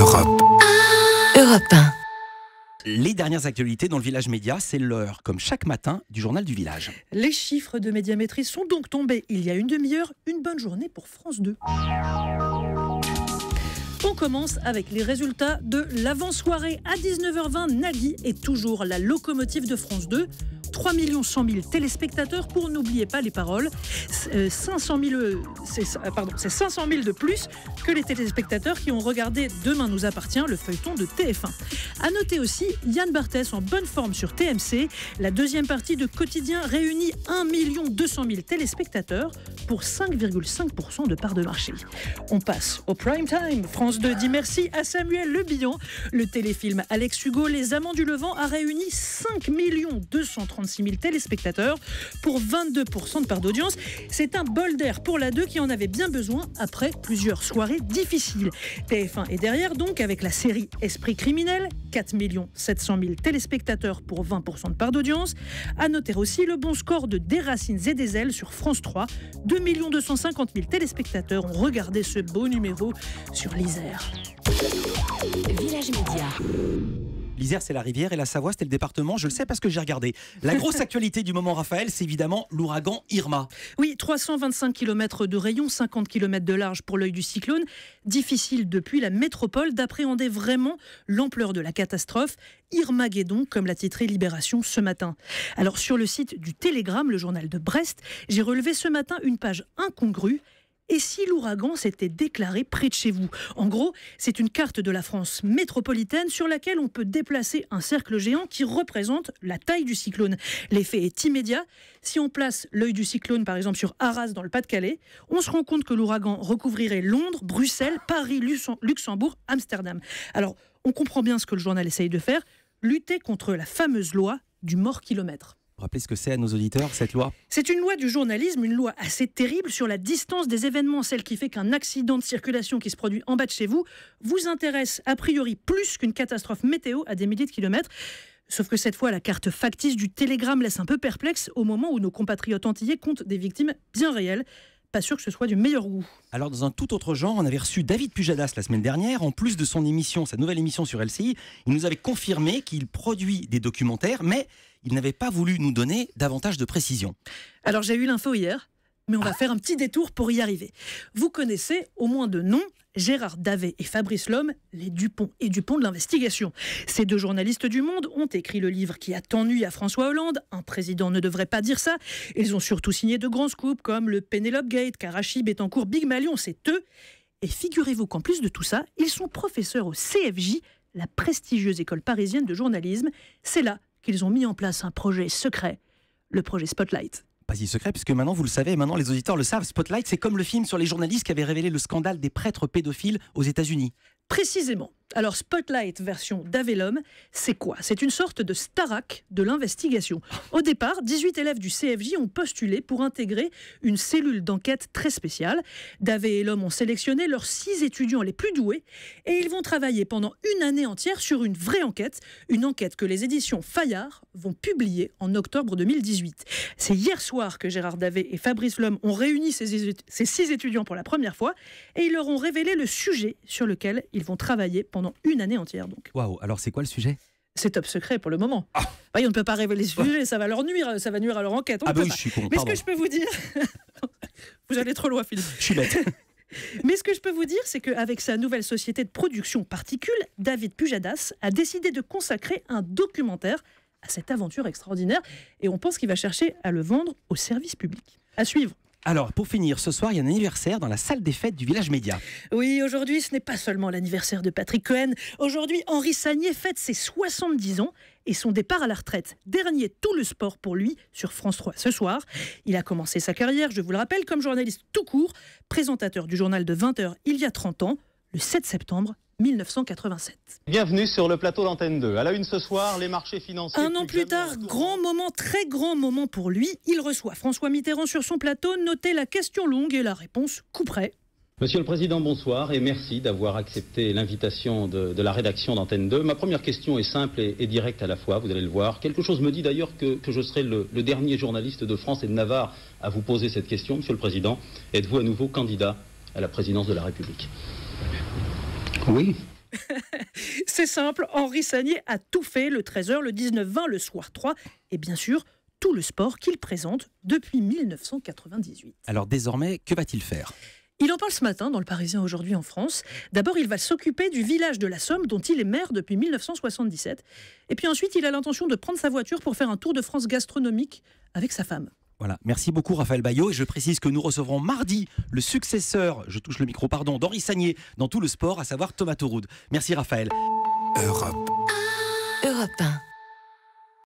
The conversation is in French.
Europe. Europe 1. Les dernières actualités dans le Village Média, c'est l'heure, comme chaque matin, du journal du village. Les chiffres de Médiamétrie sont donc tombés il y a une demi-heure. Une bonne journée pour France 2. On commence avec les résultats de l'avant-soirée à 19h20. Nagui est toujours la locomotive de France 2. 3 100 000 téléspectateurs pour n'oubliez pas les paroles. C'est 500 000 de plus que les téléspectateurs qui ont regardé Demain nous appartient, le feuilleton de TF1. À noter aussi Yann Barthès en bonne forme sur TMC. La deuxième partie de Quotidien réunit 1 200 000 téléspectateurs pour 5,5% de part de marché. On passe au prime time. France 2 dit merci à Samuel Le Bihan. Le téléfilm Alex Hugo, Les Amants du Levant a réuni 5 236 000 téléspectateurs pour 22% de part d'audience. C'est un bol d'air pour la 2 qui en avait bien besoin après plusieurs soirées difficiles. TF1 est derrière donc avec la série Esprit criminel, 4 700 000 téléspectateurs pour 20% de part d'audience. À noter aussi le bon score de Des Racines et des Ailes sur France 3. 2 250 000 téléspectateurs ont regardé ce beau numéro sur l'Isère. Village Média. L'Isère, c'est la rivière et la Savoie, c'était le département. Je le sais parce que j'ai regardé. La grosse actualité du moment, Raphaël, c'est évidemment l'ouragan Irma. Oui, 325 km de rayon, 50 km de large pour l'œil du cyclone. Difficile depuis la métropole d'appréhender vraiment l'ampleur de la catastrophe. Irmageddon, comme l'a titré Libération ce matin. Alors sur le site du Télégramme, le journal de Brest, j'ai relevé ce matin une page incongrue. Et si l'ouragan s'était déclaré près de chez vous? En gros, c'est une carte de la France métropolitaine sur laquelle on peut déplacer un cercle géant qui représente la taille du cyclone. L'effet est immédiat. Si on place l'œil du cyclone, par exemple, sur Arras, dans le Pas-de-Calais, on se rend compte que l'ouragan recouvrirait Londres, Bruxelles, Paris, Luxembourg, Amsterdam. Alors, on comprend bien ce que le journal essaye de faire, lutter contre la fameuse loi du mort-kilomètre. Rappelez ce que c'est à nos auditeurs, cette loi. C'est une loi du journalisme, une loi assez terrible sur la distance des événements, celle qui fait qu'un accident de circulation qui se produit en bas de chez vous vous intéresse a priori plus qu'une catastrophe météo à des milliers de kilomètres. Sauf que cette fois, la carte factice du Télégramme laisse un peu perplexe au moment où nos compatriotes antillais comptent des victimes bien réelles. Pas sûr que ce soit du meilleur goût. Alors dans un tout autre genre, on avait reçu David Pujadas la semaine dernière. En plus de son émission, sa nouvelle émission sur LCI, il nous avait confirmé qu'il produit des documentaires, mais il n'avait pas voulu nous donner davantage de précisions. Alors j'ai eu l'info hier, mais on va faire un petit détour pour y arriver. Vous connaissez au moins de nom Gérard Davet et Fabrice Lhomme, les Dupont et Dupont de l'investigation. Ces deux journalistes du Monde ont écrit le livre qui a tant nui à François Hollande. Un président ne devrait pas dire ça. Ils ont surtout signé de grands scoops comme le Penelope Gate, Karachi, Bettencourt, Big Malion, c'est eux. Et figurez-vous qu'en plus de tout ça, ils sont professeurs au CFJ, la prestigieuse école parisienne de journalisme. C'est là qu'ils ont mis en place un projet secret, le projet Spotlight. Pas si secret, puisque maintenant, vous le savez, maintenant les auditeurs le savent, Spotlight, c'est comme le film sur les journalistes qui avaient révélé le scandale des prêtres pédophiles aux États-Unis. Précisément. Alors Spotlight version Davet Lhomme, c'est quoi? C'est une sorte de Starac de l'investigation. Au départ, 18 élèves du CFJ ont postulé pour intégrer une cellule d'enquête très spéciale. Davet et Lhomme ont sélectionné leurs 6 étudiants les plus doués et ils vont travailler pendant une année entière sur une vraie enquête, une enquête que les éditions Fayard vont publier en octobre 2018. C'est hier soir que Gérard Davet et Fabrice Lhomme ont réuni ces 6 étudiants pour la première fois et ils leur ont révélé le sujet sur lequel ils vont travailler pendant une année entière. Donc. Waouh, alors c'est quoi le sujet? C'est top secret pour le moment. Oui, on ne peut pas révéler ce sujet, ça va leur nuire, ça va nuire à leur enquête. Oui, je suis con, mais ce que je peux vous dire... Vous allez trop loin, Philippe. Je suis bête. Mais ce que je peux vous dire, c'est qu'avec sa nouvelle société de production Particules, David Pujadas a décidé de consacrer un documentaire à cette aventure extraordinaire et on pense qu'il va chercher à le vendre au service public. À suivre. Alors, pour finir, ce soir, il y a un anniversaire dans la salle des fêtes du Village Média. Oui, aujourd'hui, ce n'est pas seulement l'anniversaire de Patrick Cohen. Aujourd'hui, Henri Sagnier fête ses 70 ans et son départ à la retraite. Dernier tout le sport pour lui sur France 3 ce soir. Il a commencé sa carrière, je vous le rappelle, comme journaliste tout court, présentateur du journal de 20h il y a 30 ans, le 7 septembre 1987. Bienvenue sur le plateau d'Antenne 2. À la une ce soir, les marchés financiers... Un an plus tard, grand moment, très grand moment pour lui. Il reçoit François Mitterrand sur son plateau. Notez la question longue et la réponse coup près. Monsieur le Président, bonsoir et merci d'avoir accepté l'invitation de la rédaction d'Antenne 2. Ma première question est simple et directe à la fois, vous allez le voir. Quelque chose me dit d'ailleurs que je serai le dernier journaliste de France et de Navarre à vous poser cette question. Monsieur le Président, êtes-vous à nouveau candidat à la présidence de la République? Oui. C'est simple, Henri Sagnier a tout fait, le 13h, le 19-20, le soir 3, et bien sûr, tout le sport qu'il présente depuis 1998. Alors désormais, que va-t-il faire ? Il en parle ce matin dans Le Parisien aujourd'hui en France. D'abord, il va s'occuper du village de la Somme dont il est maire depuis 1977. Et puis ensuite, il a l'intention de prendre sa voiture pour faire un tour de France gastronomique avec sa femme. Voilà, merci beaucoup Raphaël Baillot. Et je précise que nous recevrons mardi le successeur, je touche le micro, pardon, d'Henri Sagnier dans tout le sport, à savoir Thomas Tauroud. Merci Raphaël. Europe 1.